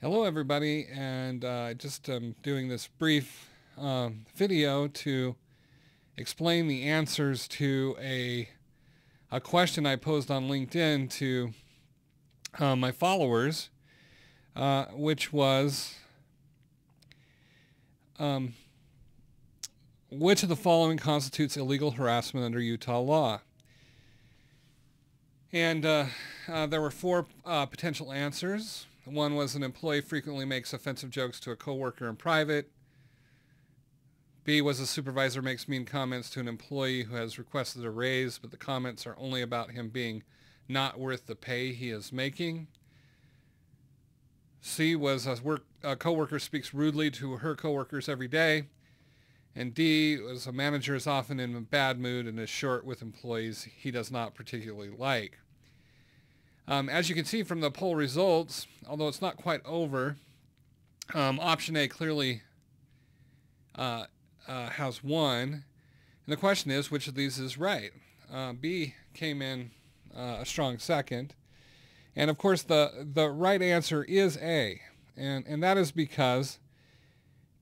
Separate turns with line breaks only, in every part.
Hello everybody, and just doing this brief video to explain the answers to a question I posed on LinkedIn to my followers, which was, which of the following constitutes illegal harassment under Utah law? And there were four potential answers. One was an employee frequently makes offensive jokes to a coworker in private. B was a supervisor makes mean comments to an employee who has requested a raise, but the comments are only about him being not worth the pay he is making. C was a coworker speaks rudely to her coworkers every day. And D was a manager is often in a bad mood and is short with employees he does not particularly like. As you can see from the poll results, although it's not quite over, option A clearly has won. And the question is, which of these is right? B came in a strong second. And of course, the right answer is A. And that is because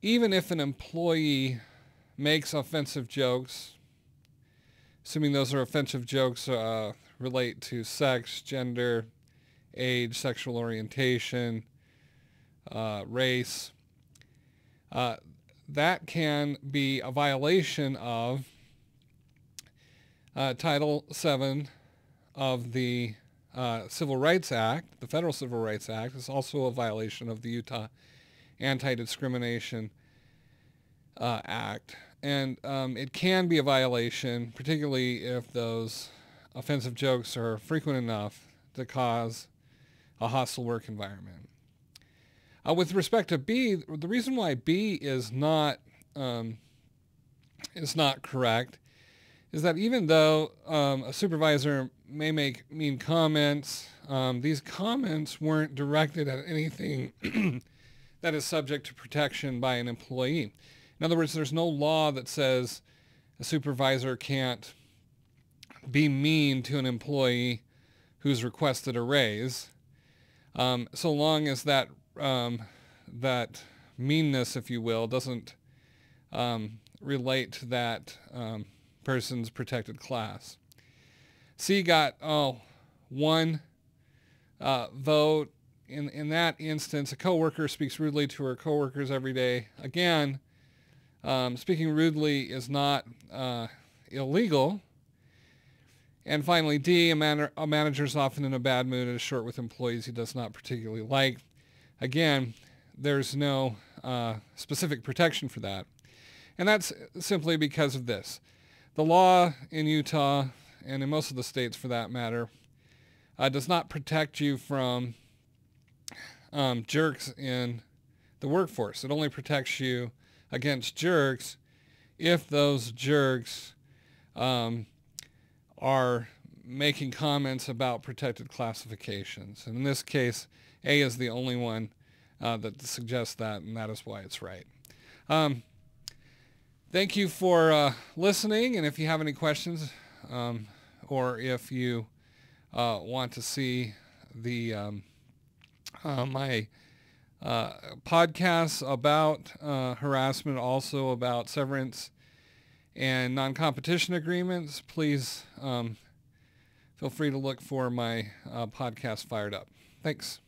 even if an employee makes offensive jokes, assuming those are offensive jokes relate to sex, gender, age, sexual orientation, race, that can be a violation of Title VII of the Civil Rights Act. The Federal Civil Rights Act is also a violation of the Utah Anti-Discrimination Act. And it can be a violation, particularly if those offensive jokes are frequent enough to cause a hostile work environment. With respect to B, the reason why B is not correct is that even though a supervisor may make mean comments, these comments weren't directed at anything that is subject to protection by an employee. In other words, there's no law that says a supervisor can't be mean to an employee who's requested a raise, so long as that meanness, if you will, doesn't relate to that person's protected class. C got one vote. In that instance, a coworker speaks rudely to her coworkers every day. Again, speaking rudely is not illegal. And finally, D, a manager is often in a bad mood and is short with employees he does not particularly like. Again, there's no specific protection for that. And that's simply because of this. The law in Utah, and in most of the states for that matter, does not protect you from jerks in the workforce. It only protects you against jerks if those jerks are making comments about protected classifications. And in this case, A is the only one that suggests that, and that is why it's right. Thank you for listening, and if you have any questions, or if you want to see the my podcasts about harassment, also about severance and non-competition agreements, please feel free to look for my podcast Fired Up. Thanks.